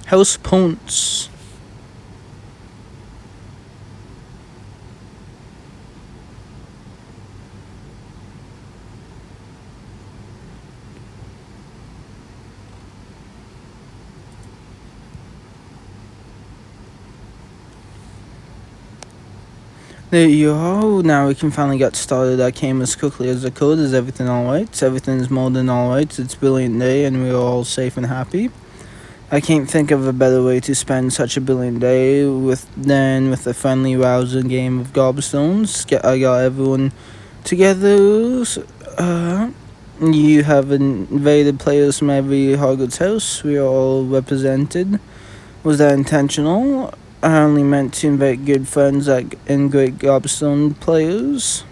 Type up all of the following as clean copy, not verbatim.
House Ponce. There you go. Now we can finally get started. I came as quickly as I could. Is everything alright? Everything's more than alright. It's a brilliant day and we're all safe and happy. I can't think of a better way to spend such a brilliant day than with a friendly, rousing game of gobstones. I got everyone together. You have invaded players from every Hogwarts house. We are all represented. Was that intentional? I only meant to invite good friends and great gobstone players.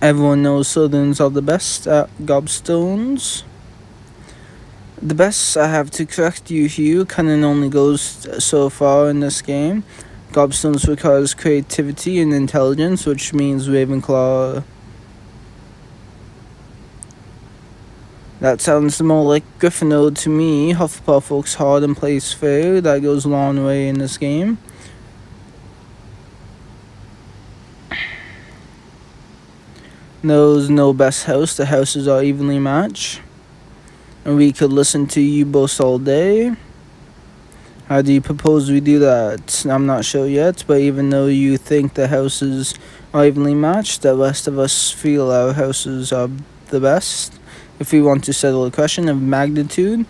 Everyone knows Slytherins are the best at gobstones. The best, I have to correct you, Hugh. Cunning only goes so far in this game. Gobstones requires creativity and intelligence, which means Ravenclaw. That sounds more like Gryffindor to me. Hufflepuff works hard and plays fair. That goes a long way in this game. There's no best house. The houses are evenly matched. And we could listen to you boast all day. How do you propose we do that? I'm not sure yet, but even though you think the houses are evenly matched, the rest of us feel our houses are the best. If we want to settle a question of magnitude,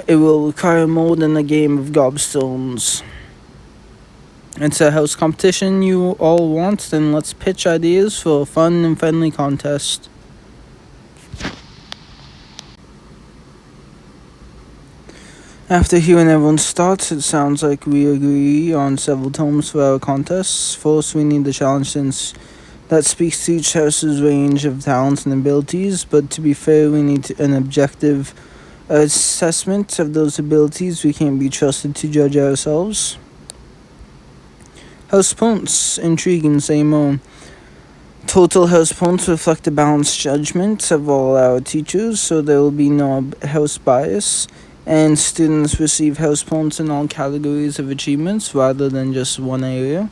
it will require more than a game of gobstones. It's a house competition you all want, then let's pitch ideas for a fun and friendly contest. After hearing everyone's thoughts, it sounds like we agree on several terms for our contests. First, we need the challenge since that speaks to each house's range of talents and abilities, but to be fair, we need an objective assessment of those abilities. We can't be trusted to judge ourselves. House Ponce, intriguing, say more. Total house points reflect the balanced judgment of all our teachers, so there will be no house bias, and students receive house points in all categories of achievements rather than just one area.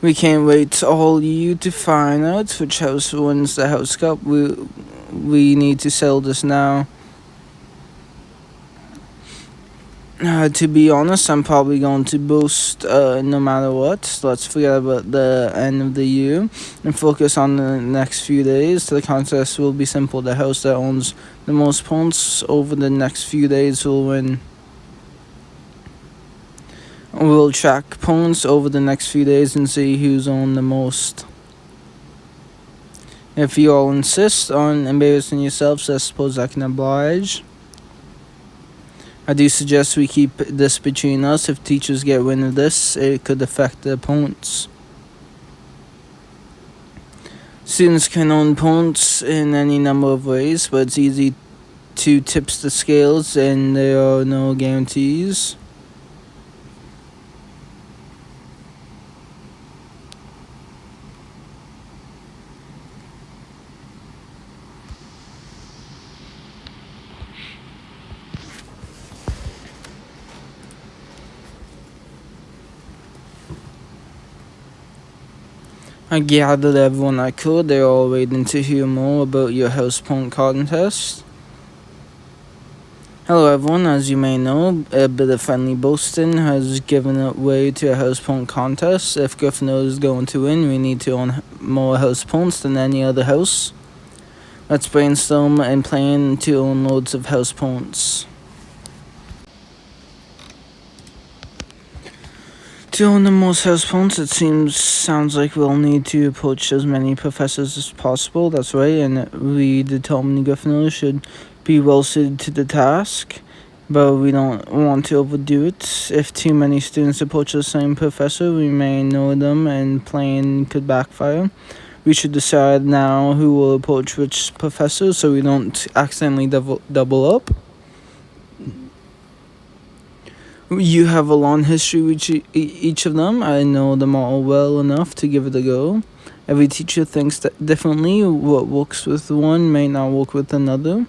We can't wait all you to find out which house wins the house cup. We need to settle this now. To be honest, I'm probably going to boost no matter what. Let's forget about the end of the year and focus on the next few days. The contest will be simple. The house that owns the most points over the next few days will win. We'll track points over the next few days and see who's owned the most. If you all insist on embarrassing yourselves, I suppose I can oblige. I do suggest we keep this between us. If teachers get wind of this, it could affect the points. Students can earn points in any number of ways, but it's easy to tip the scales and there are no guarantees. I gathered everyone I could. They're all waiting to hear more about your house point contest. Hello everyone, as you may know, a bit of friendly boasting has given way to a house point contest. If Gryffindor is going to win, we need to own more house points than any other house. Let's brainstorm and plan to own loads of house points. To own the most house points, sounds like we'll need to approach as many professors as possible. That's right, and we determine Gryffindor should be well suited to the task, but we don't want to overdo it. If too many students approach the same professor, we may ignore them and plan could backfire. We should decide now who will approach which professor so we don't accidentally double up. You have a long history with each of them. I know them all well enough to give it a go. Every teacher thinks that differently. What works with one may not work with another.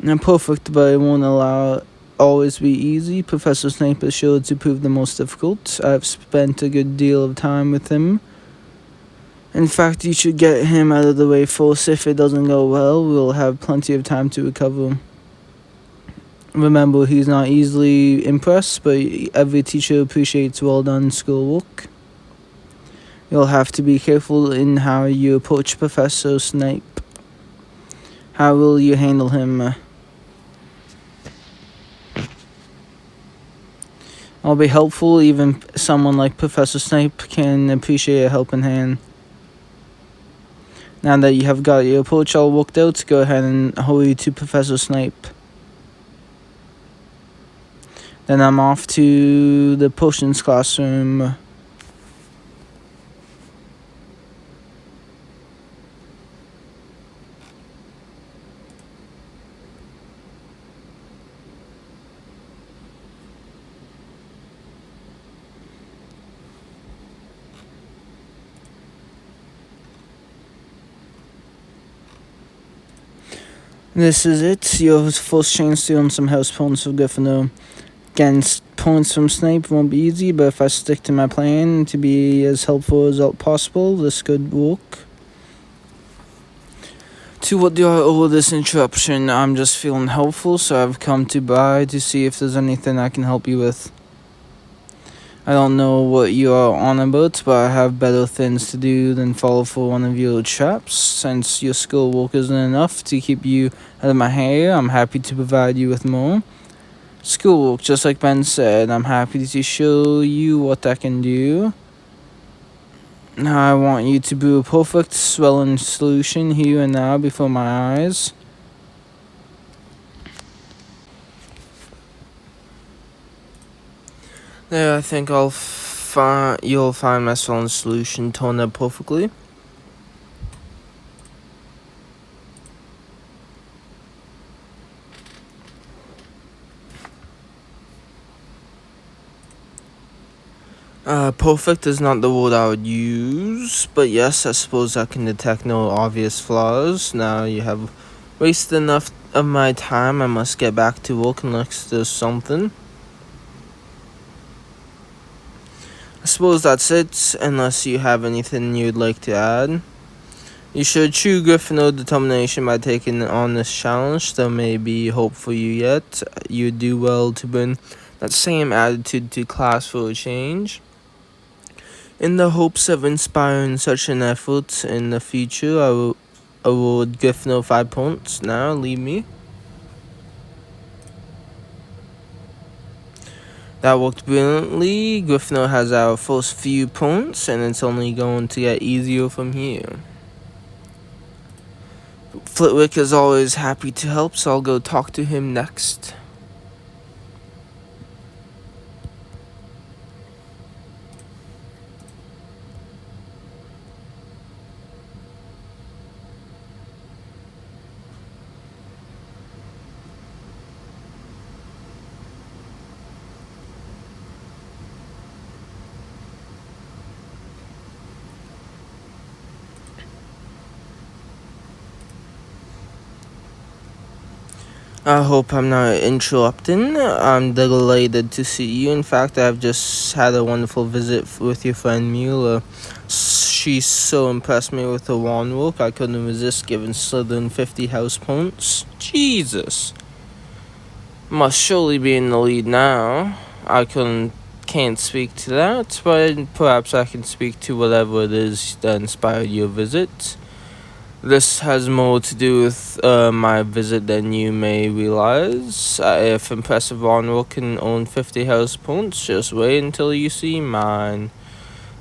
And perfect, but it won't always be easy. Professor Snape is sure to prove the most difficult. I've spent a good deal of time with him. In fact, you should get him out of the way first. If it doesn't go well, we'll have plenty of time to recover. Remember, he's not easily impressed, but every teacher appreciates well-done schoolwork. You'll have to be careful in how you approach Professor Snape. How will you handle him? I'll be helpful. Even someone like Professor Snape can appreciate a helping hand. Now that you have got your approach all worked out, go ahead and hurry to Professor Snape. Then I'm off to the potions classroom. This is it, your first chance to earn some house points for Gryffindor. Getting points from Snape won't be easy, but if I stick to my plan to be as helpful as possible, this could work. To what do I owe this interruption? I'm just feeling helpful, so I've come by to see if there's anything I can help you with. I don't know what you are on about, but I have better things to do than fall for one of your traps. Since your schoolwork isn't enough to keep you out of my hair, I'm happy to provide you with more. Schoolwork, just like Ben said, I'm happy to show you what I can do. Now I want you to brew a perfect swelling solution here and now before my eyes. There, I think you'll find my swelling solution toned out perfectly. Perfect is not the word I would use, but yes, I suppose I can detect no obvious flaws. Now you have wasted enough of my time. I must get back to work unless there's something. I suppose that's it, unless you have anything you'd like to add. You should show Gryffindor determination by taking on this challenge. There may be hope for you yet. You do well to bring that same attitude to class for a change. In the hopes of inspiring such an effort in the future, I will award Gryffindor 5 points. Now, leave me. That worked brilliantly. Gryffindor has our first few points, and it's only going to get easier from here. Flitwick is always happy to help, so I'll go talk to him next. I hope I'm not interrupting. I'm delighted to see you. In fact, I've just had a wonderful visit with your friend Mueller. She so impressed me with her wand work, I couldn't resist giving Slytherin 50 house points. Jesus. Must surely be in the lead now. Can't speak to that, but perhaps I can speak to whatever it is that inspired your visit. This has more to do with my visit than you may realize. If impressive honor can own 50 house points, just wait until you see mine.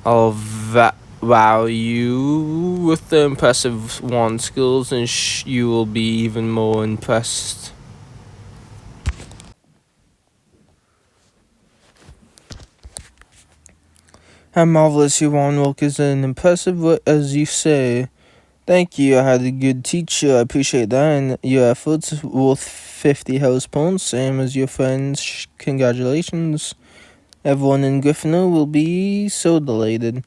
I'll wow you with the impressive wand skills, and you will be even more impressed. How marvelous your wand work is, and impressive as you say. Thank you, I had a good teacher, I appreciate that, and your efforts worth 50 house points, same as your friends. Congratulations. Everyone in Gryffindor will be so delighted.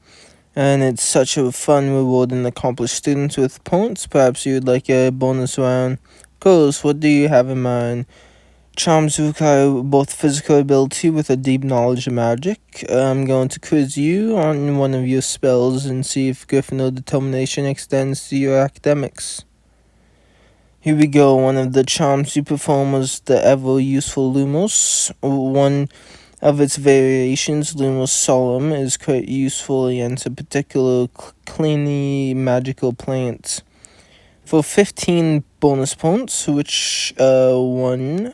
And it's such a fun reward and accomplished students with points. Perhaps you'd like a bonus round. Goes, what do you have in mind? Charms require both physical ability with a deep knowledge of magic. I'm going to quiz you on one of your spells and see if Gryffindor determination extends to your academics. Here we go. One of the charms you perform was the ever-useful Lumos. One of its variations, Lumos Solemn, is quite useful against a particular cleanly magical plant. For 15 bonus points, which one?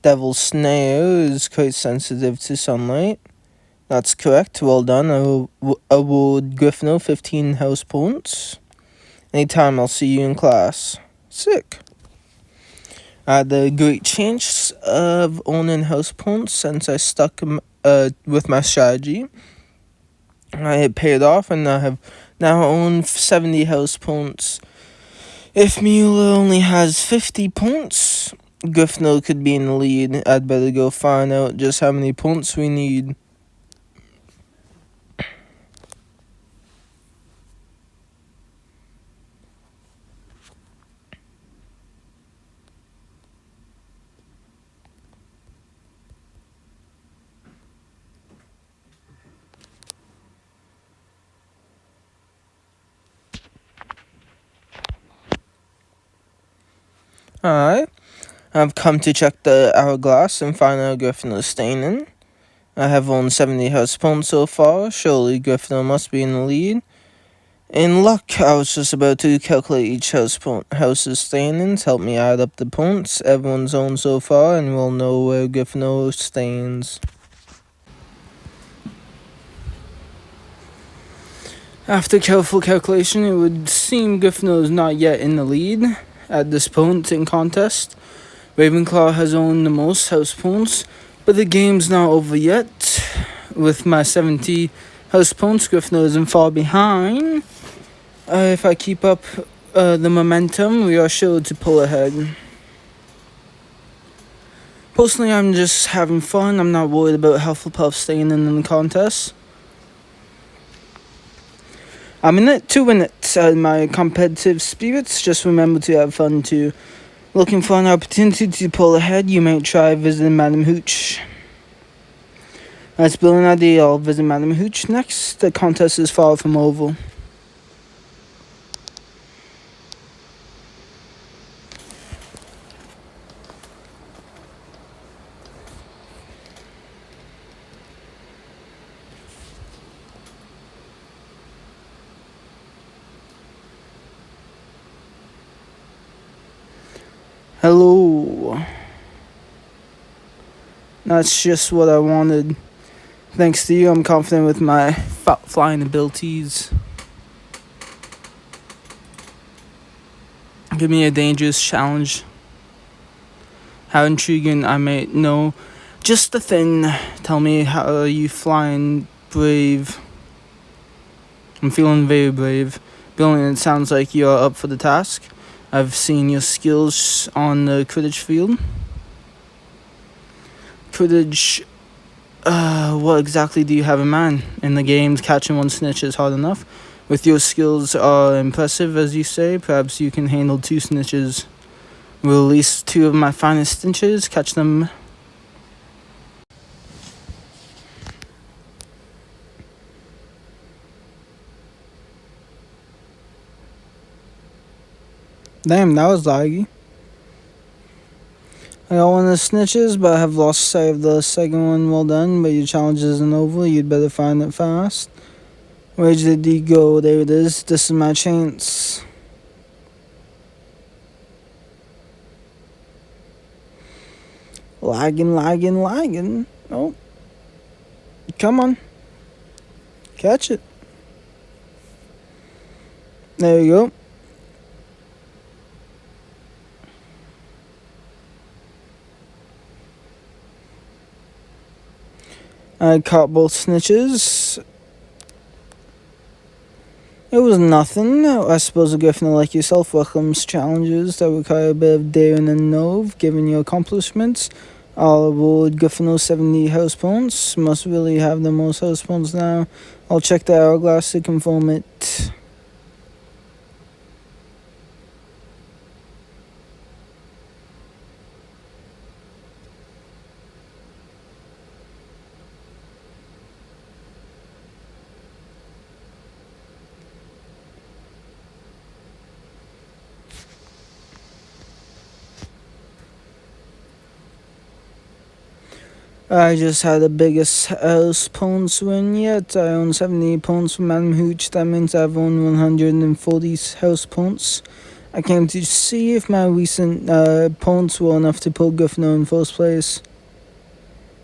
Devil's Snare is quite sensitive to sunlight. That's correct. Well done. I will award Gryffindor 15 house points. Anytime, I'll see you in class. Sick. I had the great chance of owning house points since I stuck with my strategy. It paid off, and I have now owned 70 house points. If Mueller only has 50 points, Gryffindor could be in the lead. I'd better go find out just how many points we need. Alright, I've come to check the hourglass and find out Gryffindor's staying in. I have won 70 house points so far. Surely Gryffindor must be in the lead. In luck, I was just about to calculate each house's standings. Help me add up the points everyone's owned so far, and we'll know where Gryffindor stands. After careful calculation, it would seem Gryffindor is not yet in the lead at this point in contest. Ravenclaw has owned the most house points, but the game's not over yet. With my 70 house points, Gryffindor isn't far behind. If I keep up the momentum, we are sure to pull ahead. Personally, I'm just having fun. I'm not worried about Hufflepuff staying in the contest. I'm in it to win it. My competitive spirits, just remember to have fun too. Looking for an opportunity to pull ahead, you might try visiting Madam Hooch. That's brilliant idea. I'll visit Madam Hooch next. The contest is far from over. Hello. That's just what I wanted. Thanks to you, I'm confident with my flying abilities. Give me a dangerous challenge. How intriguing, I may know. Just a thing. Tell me, how are you flying brave? I'm feeling very brave. Brilliant, it sounds like you're up for the task. I've seen your skills on the Quidditch field. Quidditch, what exactly do you have in mind? In the games, catching one snitch is hard enough. With your skills are impressive, as you say, perhaps you can handle 2 snitches. Release 2 of my finest snitches, catch them. Damn, that was laggy. I got one of the snitches, but I have lost sight of the second one. Well done, but your challenge isn't over. You'd better find it fast. Where did he go? There it is. This is my chance. Lagging. Oh. Come on. Catch it. There you go. I caught both snitches. It was nothing. I suppose a Gryffindor like yourself welcomes challenges that require a bit of daring and nerve. Given your accomplishments, I'll award Gryffindor 70 house points. Must really have the most house points now. I'll check the hourglass to confirm it. I just had the biggest house points win yet. I own 70 points from Madam Hooch. That means I've won 140 house points. I came to see if my recent points were enough to put Gryffindor in first place.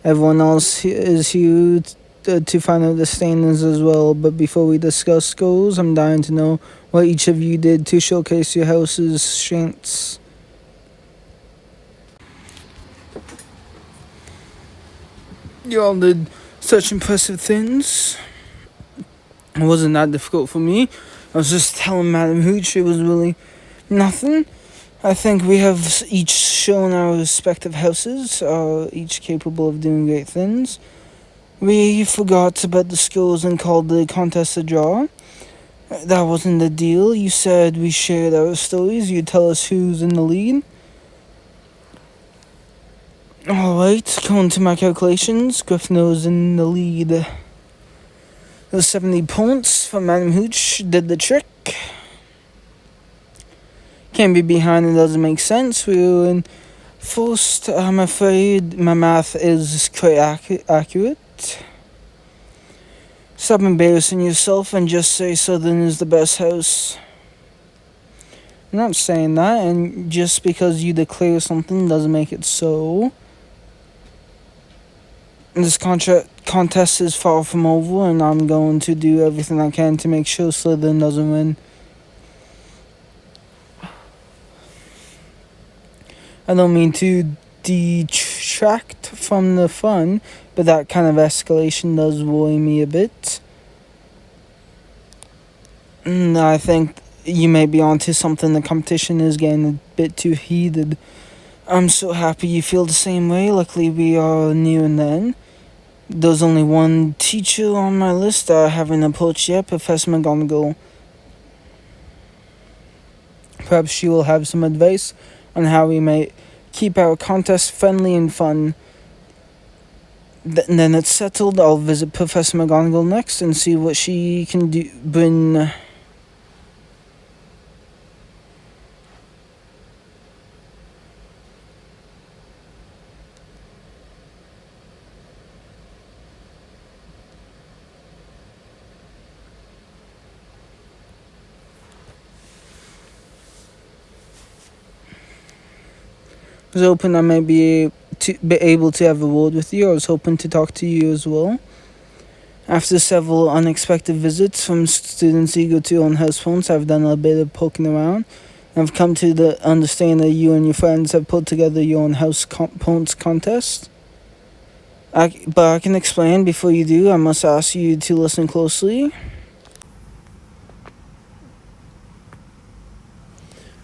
Everyone else is here to find out the standings as well. But before we discuss goals, I'm dying to know what each of you did to showcase your house's strengths. You all did such impressive things. It wasn't that difficult for me. I was just telling Madam Hooch it was really nothing. I think we have each shown our respective houses, are each capable of doing great things. We forgot about the skills and called the contest a draw. That wasn't the deal. You said we shared our stories. You tell us who's in the lead. Alright, according to my calculations, Gryffindor's in the lead. Those 70 points from Madam Hooch did the trick. Can't be behind, it doesn't make sense. We were in first. I'm afraid my math is quite accurate. Stop embarrassing yourself and just say Southern is the best house. I'm not saying that, and just because you declare something doesn't make it so. This contest is far from over, and I'm going to do everything I can to make sure Southern doesn't win. I don't mean to detract from the fun, but that kind of escalation does worry me a bit. I think you may be onto something. The competition is getting a bit too heated. I'm so happy you feel the same way. Luckily, we are near the end. There's only one teacher on my list that I haven't approached yet, Professor McGonagall. Perhaps she will have some advice on how we may keep our contest friendly and fun. Then it's settled. I'll visit Professor McGonagall next and see what she can do. Bring. I was hoping I may be able to have a word with you. I was hoping to talk to you as well. After several unexpected visits from students eager to own house phones, I've done a bit of poking around. I've come to understand that you and your friends have put together your own house phones contest. But I can explain. Before you do, I must ask you to listen closely.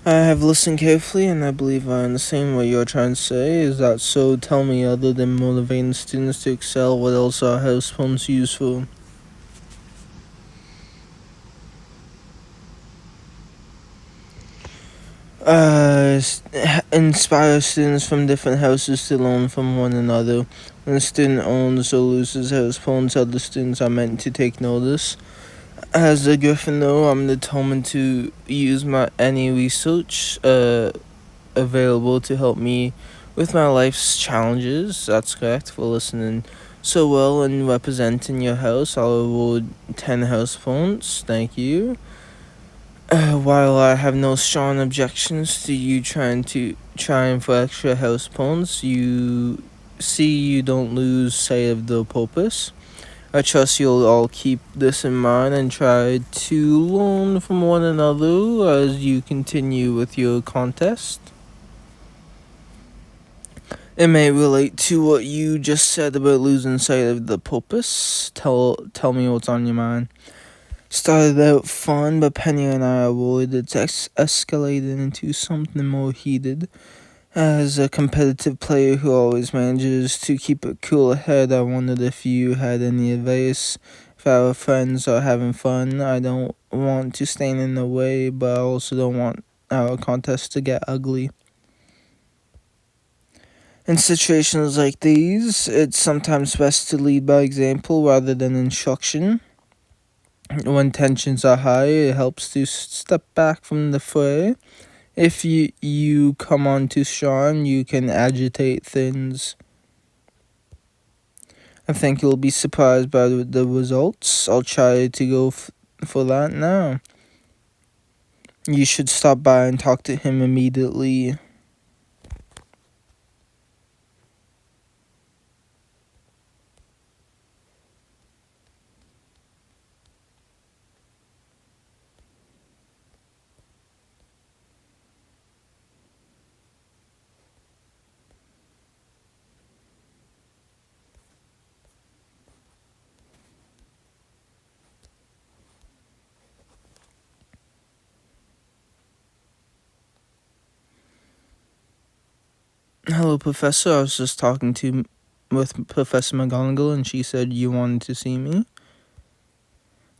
I have listened carefully, and I believe I understand what you're trying to say. Is that so? Tell me, other than motivating students to excel, what else are house phones used for? Inspire students from different houses to learn from one another. When a student owns or loses house phones, other students are meant to take notice. As a Gryffindor, I'm determined to use any research available to help me with my life's challenges. That's correct, for listening so well and representing your house. I'll award 10 house points. Thank you. While I have no strong objections to you trying for extra house points, you don't lose sight of the purpose. I trust you'll all keep this in mind and try to learn from one another as you continue with your contest. It may relate to what you just said about losing sight of the purpose. Tell me what's on your mind. Started out fun, but Penny and I are worried it's escalated into something more heated. As a competitive player who always manages to keep a cool head, I wondered if you had any advice. If our friends are having fun, I don't want to stand in the way, but I also don't want our contest to get ugly. In situations like these, it's sometimes best to lead by example rather than instruction. When tensions are high, it helps to step back from the fray. If you come on too strong, you can agitate things. I think you'll be surprised by the results. I'll try to go for that now. You should stop by and talk to him immediately. Hello, Professor. I was just talking with Professor McGonagall, and she said you wanted to see me.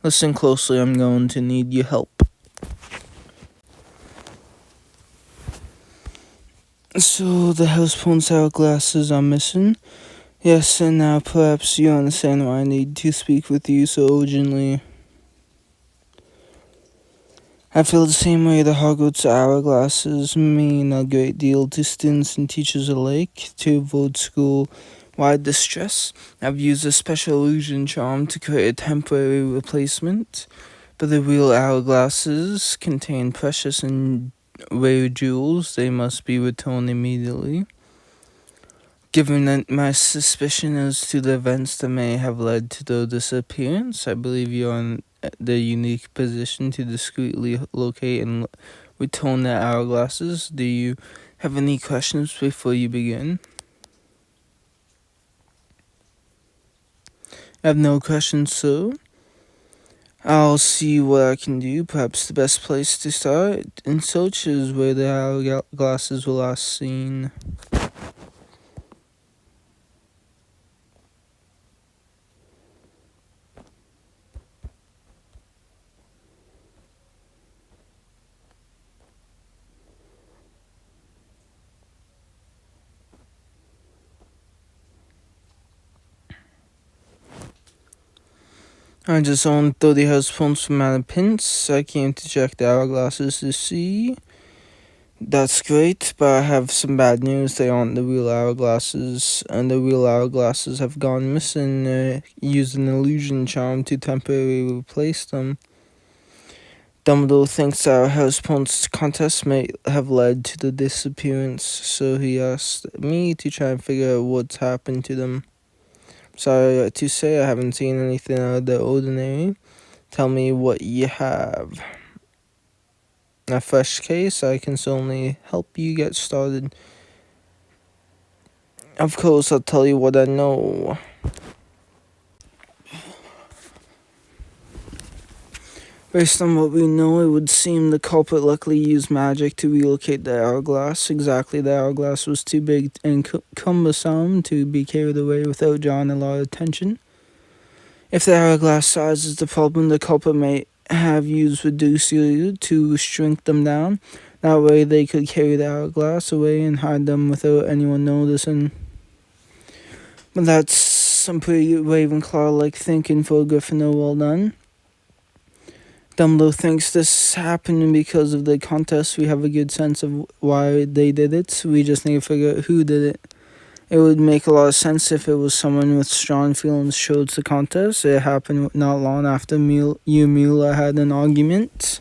Listen closely. I'm going to need your help. So the houseplant's hourglasses are missing. Yes, and now perhaps you understand why I need to speak with you so urgently. I feel the same way. The Hogwarts hourglasses mean a great deal to students and teachers alike. To avoid school-wide distress, I've used a special illusion charm to create a temporary replacement. But the real hourglasses contain precious and rare jewels. They must be returned immediately. Given that my suspicion as to the events that may have led to their disappearance, I believe you are in the unique position to discreetly locate and return the hourglasses. Do you have any questions before you begin? I have no questions, sir. I'll see what I can do. Perhaps the best place to start in search is where the hourglasses were last seen. I just owned 30 houseplants from out of Prince. I came to check the hourglasses to see. That's great, but I have some bad news. They aren't the real hourglasses, and the real hourglasses have gone missing. Used an illusion charm to temporarily replace them. Dumbledore thinks our houseplants contest may have led to the disappearance, so he asked me to try and figure out what's happened to them. Sorry to say I haven't seen anything out of the ordinary. Tell me what you have. A fresh case, I can certainly help you get started. Of course, I'll tell you what I know. Based on what we know, it would seem the culprit luckily used magic to relocate the hourglass. Exactly, the hourglass was too big and cumbersome to be carried away without drawing a lot of attention. If the hourglass size is the problem, the culprit may have used reducer to shrink them down. That way they could carry the hourglass away and hide them without anyone noticing. But that's some pretty Ravenclaw-like thinking for a Gryffindor. Well done. Dumbledore thinks this happened because of the contest. We have a good sense of why they did it. We just need to figure out who did it. It would make a lot of sense if it was someone with strong feelings chose the contest. It happened not long after you and Mula had an argument.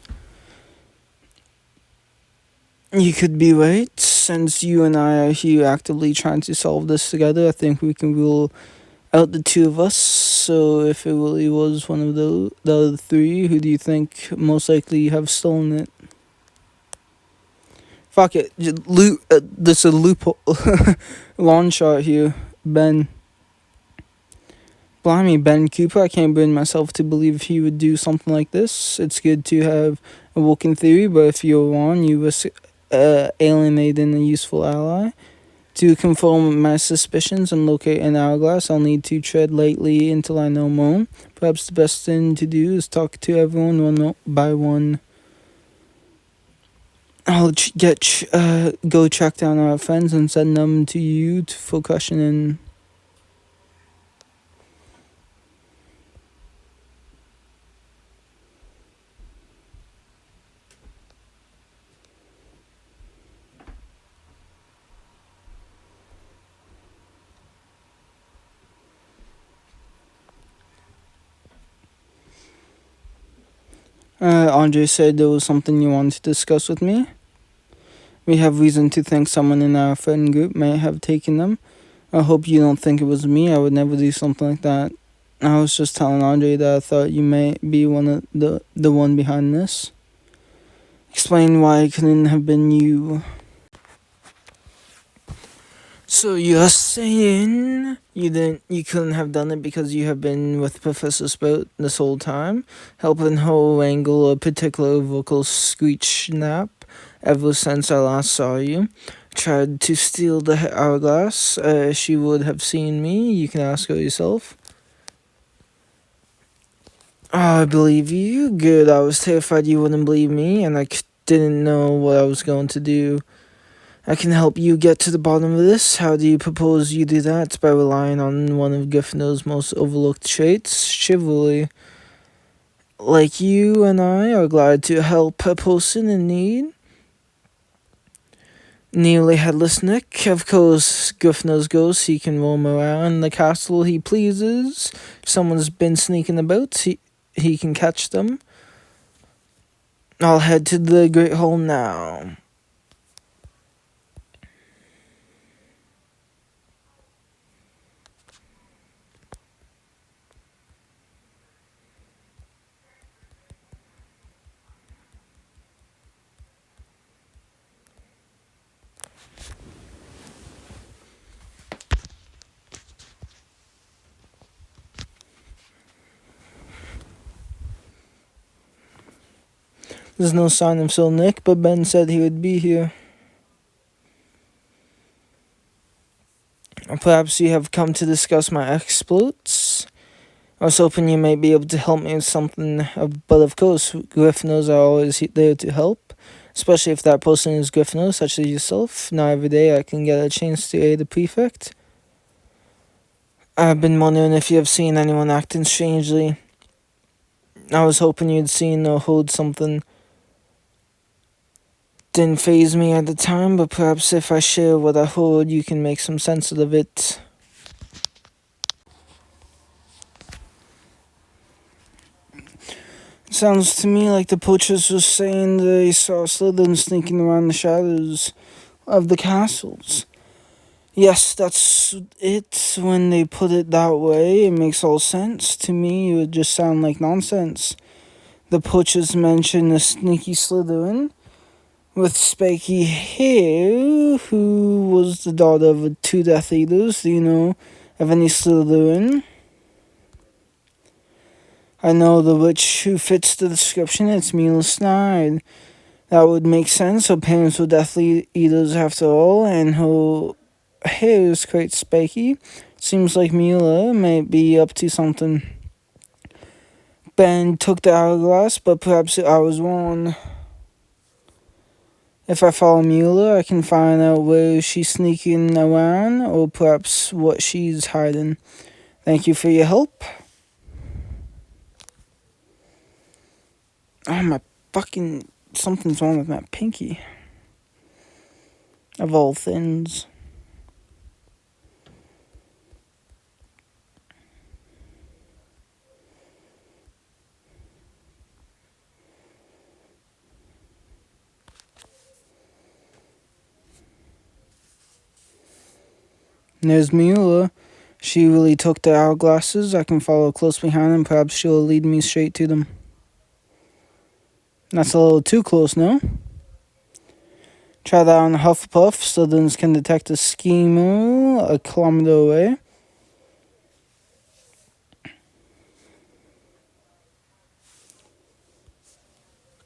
You could be right. Since you and I are here actively trying to solve this together, I think we can rule out the two of us. So if it really was one of the other three, who do you think most likely have stolen it? Fuck it. There's a loophole. Lawn shot here. Ben. Blimey, Ben Cooper. I can't bring myself to believe he would do something like this. It's good to have a working theory, but if you're wrong, you risk alienating a useful ally. To confirm my suspicions and locate an hourglass, I'll need to tread lightly until I know more. Perhaps the best thing to do is talk to everyone one by one. I'll go track down our friends and send them to you for questioning. Andre said there was something you wanted to discuss with me. We have reason to think someone in our friend group may have taken them. I hope you don't think it was me. I would never do something like that. I was just telling Andre that I thought you may be one of the one behind this. Explain why it couldn't have been you. So you're saying you couldn't have done it because you have been with Professor Spout this whole time, helping her wrangle a particular vocal screech nap ever since I last saw you. Tried to steal the hourglass. She would have seen me. You can ask her yourself. Oh, I believe you. Good. I was terrified you wouldn't believe me, and I didn't know what I was going to do. I can help you get to the bottom of this. How do you propose you do that? By relying on one of Gryffindor's most overlooked traits, chivalry. Like you and I are glad to help a person in need. Nearly headless Nick, of course, Gryffindor's ghost. He can roam around the castle he pleases. If someone's been sneaking about, he can catch them. I'll head to the Great Hall now. There's no sign of Sir Nick, but Ben said he would be here. Or perhaps you have come to discuss my exploits? I was hoping you might be able to help me with something, but of course, Gryffindors are always there to help, especially if that person is Gryffindor, such as yourself. Now every day I can get a chance to aid the prefect. I've been wondering if you have seen anyone acting strangely. I was hoping you'd seen or heard something. Didn't faze me at the time, but perhaps if I share what I heard, you can make some sense of it. Sounds to me like the poachers were saying they saw Slytherin sneaking around the shadows of the castles. Yes, that's it. When they put it that way, it makes all sense. To me, it would just sound like nonsense. The poachers mentioned a sneaky Slytherin with spiky hair who was the daughter of two Death Eaters. Do you know of any Slytherin? I know the witch who fits the description. It's Mila Snide. That would make sense. Her parents were Death Eaters after all, and her hair is quite spiky. Seems like Mila might be up to something. Ben took the hourglass, but perhaps I was wrong. If I follow Mila, I can find out where she's sneaking around, or perhaps what she's hiding. Thank you for your help. Oh, my fucking... something's wrong with my pinky. Of all things. There's Mila. She really took the hourglasses. I can follow close behind and perhaps she'll lead me straight to them. That's a little too close, no? Try that on Hufflepuff. Slytherins can detect a schemer a kilometer away.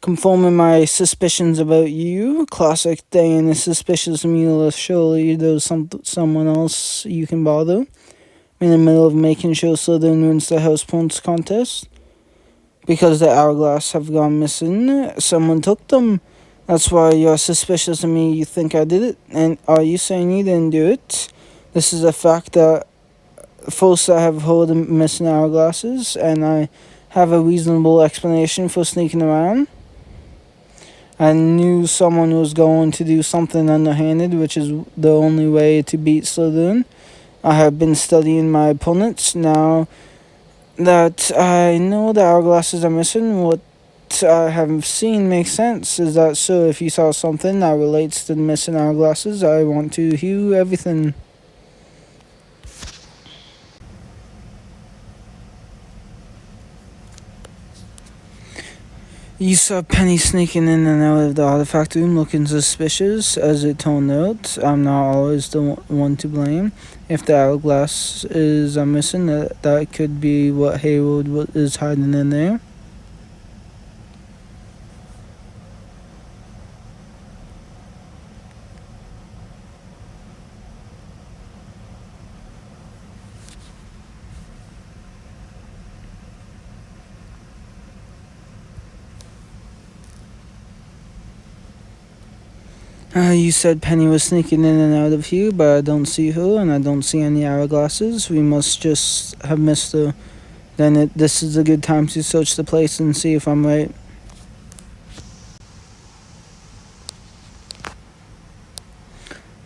Confirming my suspicions about you. Classic Diana suspicious Mila. Surely there's someone else you can bother. I'm in the middle of making sure Slytherin wins the house points contest. Because the hourglass have gone missing. Someone took them. That's why you're suspicious of me. You think I did it? And are you saying you didn't do it? This is a fact that first I have heard of missing hourglasses, and I have a reasonable explanation for sneaking around. I knew someone was going to do something underhanded, which is the only way to beat Slytherin. I have been studying my opponents. Now that I know the hourglasses are missing, what what I have seen makes sense. Is that so? If you saw something that relates to the missing hourglasses, I want to hear everything. You saw Penny sneaking in and out of the artifact room looking suspicious. As it turned out, I'm not always the one to blame. If the hourglasses are missing, that could be what Hayward is hiding in there. You said Penny was sneaking in and out of here, but I don't see her and I don't see any hourglasses. We must just have missed her. Then this is a good time to search the place and see if I'm right.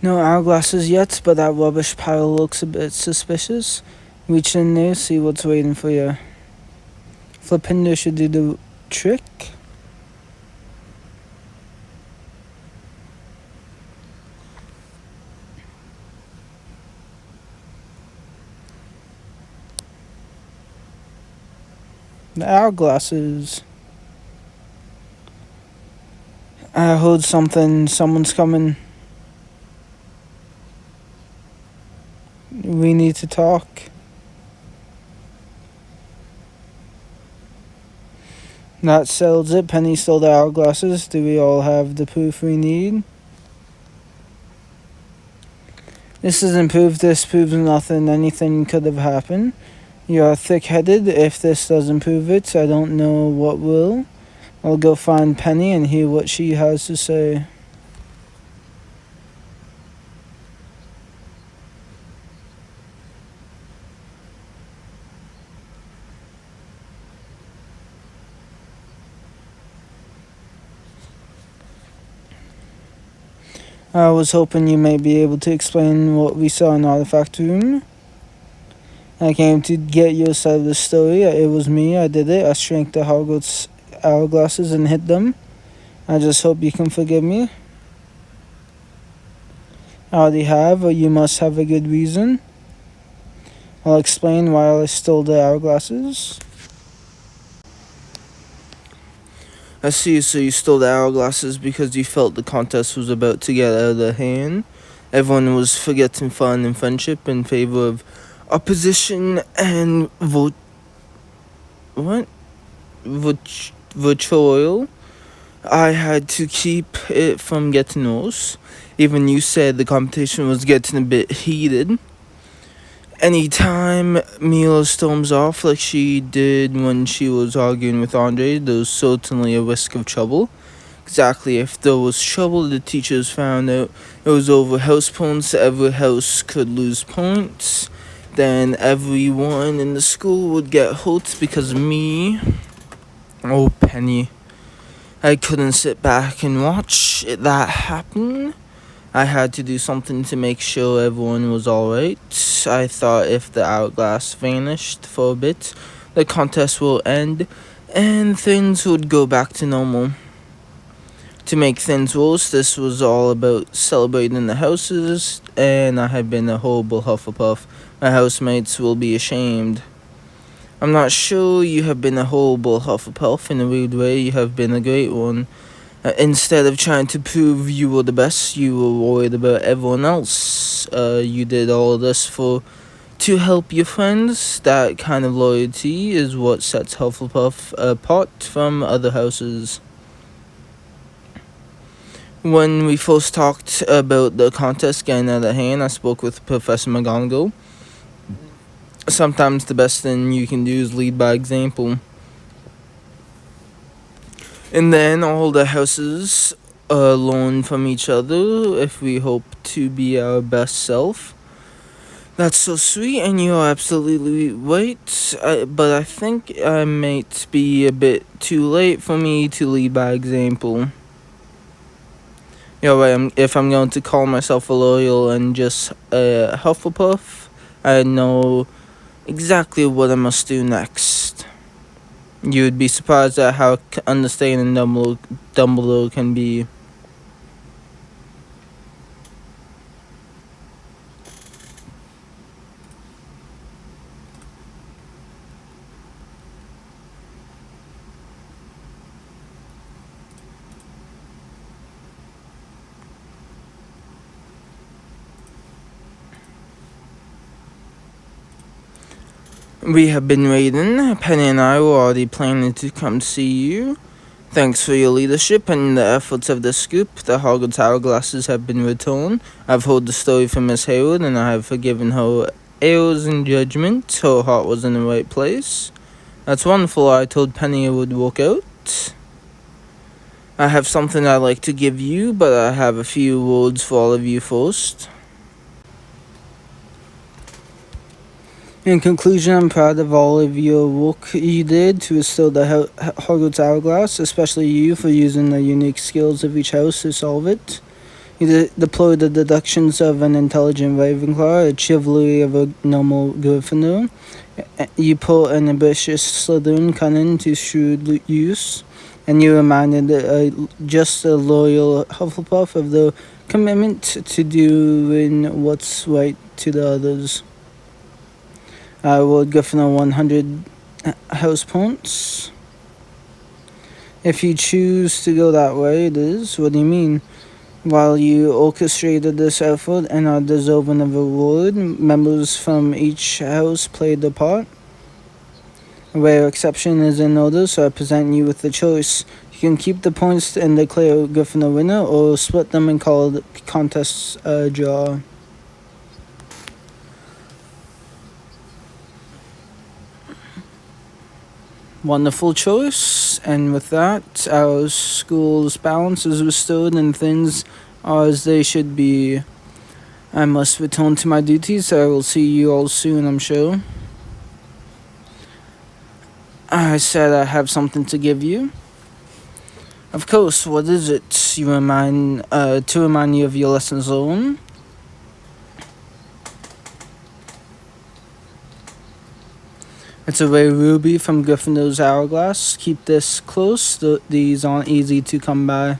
No hourglasses yet, but that rubbish pile looks a bit suspicious. Reach in there, see what's waiting for you. Flipinder should do the trick. The hourglasses. I heard something. Someone's coming. We need to talk. That settles it. Penny stole the hourglasses. Do we all have the proof we need? This isn't proof. This proves nothing. Anything could have happened. You're thick-headed. If this doesn't prove it, I don't know what will. I'll go find Penny and hear what she has to say. I was hoping you may be able to explain what we saw in the artifact room. I came to get your side of the story. It was me. I did it. I shrank the hourglasses and hit them. I just hope you can forgive me. I already have, or you must have a good reason. I'll explain why I stole the hourglasses. I see, so you stole the hourglasses because you felt the contest was about to get out of hand. Everyone was forgetting fun and friendship in favor of opposition and vitriol. I had to keep it from getting worse. Even you said the competition was getting a bit heated. Anytime Mila storms off like she did when she was arguing with Andre, there's certainly a risk of trouble. Exactly, if there was trouble, the teachers found out it was over house points. Every house could lose points. Then everyone in the school would get hurt because of me. Oh, Penny. I couldn't sit back and watch that happen. I had to do something to make sure everyone was alright. I thought if the hourglass vanished for a bit, the contest will end and things would go back to normal. To make things worse, this was all about celebrating the houses, and I had been a horrible Hufflepuff. My housemates will be ashamed. I'm not sure you have been a horrible Hufflepuff. In a weird way, you have been a great one. Instead of trying to prove you were the best, you were worried about everyone else. You did all this to help your friends. That kind of loyalty is what sets Hufflepuff apart from other houses. When we first talked about the contest getting out of hand, I spoke with Professor McGonagall. Sometimes the best thing you can do is lead by example. And then all the houses learn from each other if we hope to be our best self. That's so sweet, and you're absolutely right. But I think I might be a bit too late for me to lead by example. You're right, if I'm going to call myself a loyal and just a Hufflepuff, I know exactly what I must do next. You'd be surprised at how understanding Dumbledore can be. We have been waiting. Penny and I were already planning to come see you. Thanks for your leadership and the efforts of the scoop. The Hogwarts hourglasses have been returned. I've heard the story from Miss Hayward, and I have forgiven her errors in judgment. Her heart was in the right place. That's wonderful. I told Penny it would work out. I have something I'd like to give you, but I have a few words for all of you first. In conclusion, I'm proud of all of your work you did to restore the Hogwarts Hourglass, especially you for using the unique skills of each house to solve it. You deployed the deductions of an intelligent Ravenclaw, a chivalry of a normal Gryffindor. You put an ambitious Slytherin cunning to shrewd use, and you reminded just a loyal Hufflepuff of the commitment to doing what's right to the others. I award Gryffindor 100 house points. If you choose to go that way, it is. What do you mean? While you orchestrated this effort and are deserving of a reward, members from each house played their part. A rare exception is in order, so I present you with the choice. You can keep the points and declare Gryffindor winner, or split them and call the contest a draw. Wonderful choice, and with that, our school's balance is restored and things are as they should be. I must return to my duties. I will see you all soon, I'm sure. I said I have something to give you. Of course, what is it? To remind you of your lessons learned. It's a rare ruby from Gryffindor's hourglass. Keep this close. These aren't easy to come by.